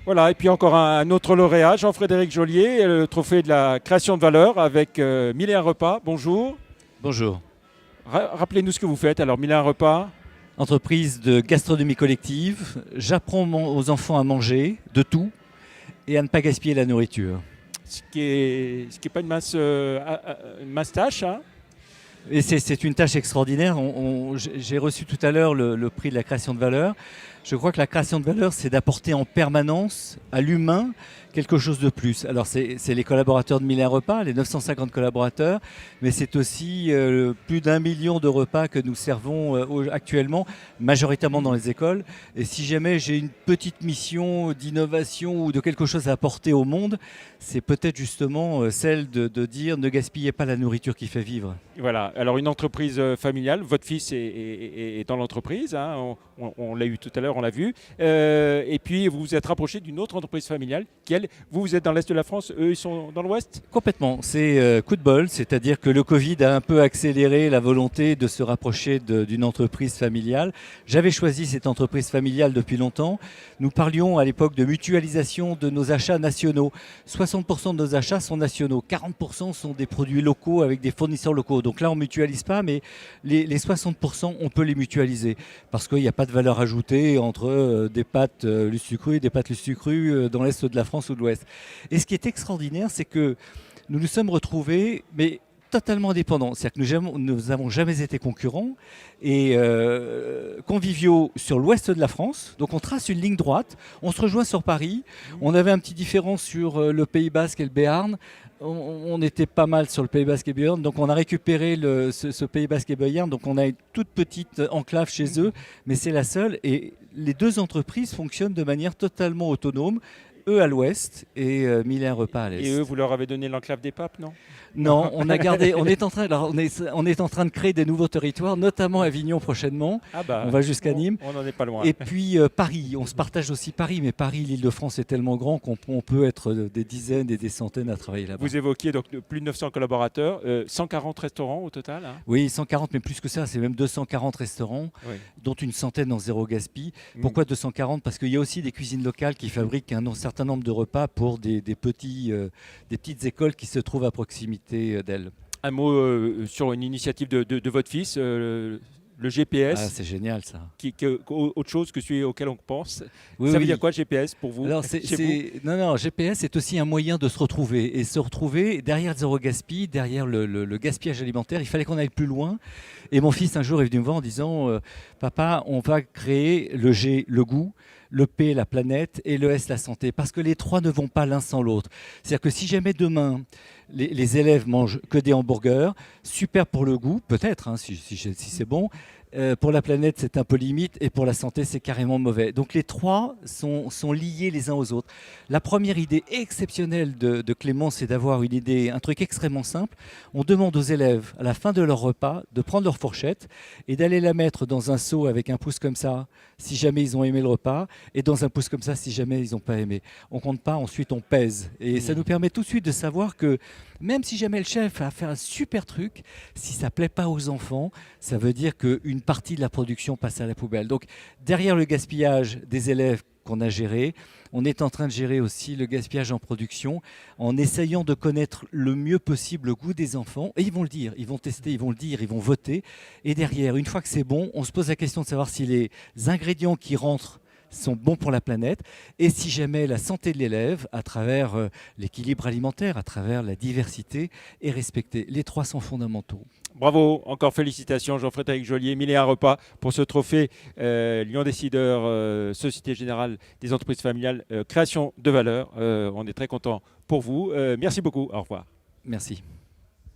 Voilà, et puis encore un autre lauréat, Jean-Frédéric Joliet, le trophée de la création de valeur avec Mille et un repas. Bonjour. Bonjour. Rappelez-nous ce que vous faites. Alors, Mille et un repas. Entreprise de gastronomie collective. J'apprends aux enfants à manger de tout et à ne pas gaspiller la nourriture. Ce qui est pas une mince tâche, hein. Et c'est une tâche extraordinaire. J'ai reçu tout à l'heure le prix de la création de valeur. Je crois que la création de valeur, c'est d'apporter en permanence à l'humain quelque chose de plus. Alors, c'est les collaborateurs de Mille et un repas, les 950 collaborateurs, mais c'est aussi plus d'1 million de repas que nous servons actuellement, majoritairement dans les écoles. Et si jamais j'ai une petite mission d'innovation ou de quelque chose à apporter au monde, c'est peut-être justement celle de dire ne gaspillez pas la nourriture qui fait vivre. Voilà, alors une entreprise familiale, votre fils est dans l'entreprise, hein, on l'a eu tout à l'heure, on l'a vu, et puis vous vous êtes rapproché d'une autre entreprise familiale, qui elle, vous êtes dans l'Est de la France, eux ils sont dans l'Ouest. Complètement, c'est coup de bol, c'est-à-dire que le Covid a un peu accéléré la volonté de se rapprocher d'une entreprise familiale. J'avais choisi cette entreprise familiale depuis longtemps. Nous parlions à l'époque de mutualisation de nos achats nationaux. 60% de nos achats sont nationaux, 40% sont des produits locaux avec des fournisseurs locaux. Donc là, on ne mutualise pas, mais les 60%, on peut les mutualiser parce qu'il n'y a pas de valeur ajoutée entre des pâtes Lustucru et des pâtes Lustucru dans l'Est de la France ou de l'Ouest. Et ce qui est extraordinaire, c'est que nous nous sommes retrouvés, mais totalement indépendants. C'est-à-dire que nous n'avons jamais été concurrents et conviviaux sur l'ouest de la France. Donc on trace une ligne droite, on se rejoint sur Paris. On avait un petit différent sur le Pays Basque et le Béarn. On était pas mal sur le Pays Basque et Béarn, donc on a récupéré ce Pays Basque et Béarn. Donc on a une toute petite enclave chez eux, mais c'est la seule. Et les deux entreprises fonctionnent de manière totalement autonome. Eux à l'ouest et Mille et un repas à l'est. Et eux, vous leur avez donné l'enclave des papes, non? Non, on a gardé. On est en train de créer des nouveaux territoires, notamment Avignon prochainement. Ah bah, on va jusqu'à Nîmes. On n'en est pas loin. Et puis Paris. On se partage aussi Paris, mais Paris, l'Île-de-France est tellement grand qu'on peut être des dizaines et des centaines à travailler là-bas. Vous évoquiez donc plus de 900 collaborateurs, 140 restaurants au total, hein. Oui, 140, mais plus que ça, c'est même 240 restaurants, Oui. dont une centaine en zéro gaspille. Pourquoi 240? Parce qu'il y a aussi des cuisines locales qui fabriquent un certain nombre de repas pour des petites écoles qui se trouvent à proximité d'elles. Un mot sur une initiative de votre fils, le GPS, Ah, c'est génial ça. qui est autre chose que celui auquel on pense. Oui, Ça veut oui. dire quoi, GPS, pour vous? Alors, Chez vous non, GPS est aussi un moyen de se retrouver. Et se retrouver derrière zéro gaspille, derrière le gaspillage alimentaire, il fallait qu'on aille plus loin. Et mon fils, un jour, est venu me voir en disant Papa, on va créer le G, le goût, le P, la planète, et le S, la santé. Parce que les trois ne vont pas l'un sans l'autre. C'est-à-dire que si jamais demain, les élèves mangent que des hamburgers, super pour le goût, peut-être, hein, si c'est bon. Pour la planète, c'est un peu limite, et pour la santé, c'est carrément mauvais. Donc les trois sont liés les uns aux autres. La première idée exceptionnelle de Clément, c'est d'avoir un truc extrêmement simple. On demande aux élèves, à la fin de leur repas, de prendre leur fourchette et d'aller la mettre dans un seau avec un pouce comme ça, si jamais ils ont aimé le repas, et dans un pouce comme ça, si jamais ils n'ont pas aimé. On compte pas, ensuite on pèse. Et ça nous permet tout de suite de savoir que même si jamais le chef a fait un super truc, si ça plaît pas aux enfants, ça veut dire qu'une partie de la production passe à la poubelle. Donc derrière le gaspillage des élèves qu'on a géré, on est en train de gérer aussi le gaspillage en production en essayant de connaître le mieux possible le goût des enfants. Et ils vont le dire, ils vont tester, ils vont le dire, ils vont voter. Et derrière, une fois que c'est bon, on se pose la question de savoir si les ingrédients qui rentrent sont bons pour la planète et si jamais la santé de l'élève, à travers l'équilibre alimentaire, à travers la diversité, est respectée. Les trois sont fondamentaux. Bravo, encore félicitations Jean-Frédéric Joliet, Mille et un repas pour ce trophée Lion Décideur, Société Générale des Entreprises Familiales, création de valeur. On est très content pour vous. Merci beaucoup, au revoir. Merci.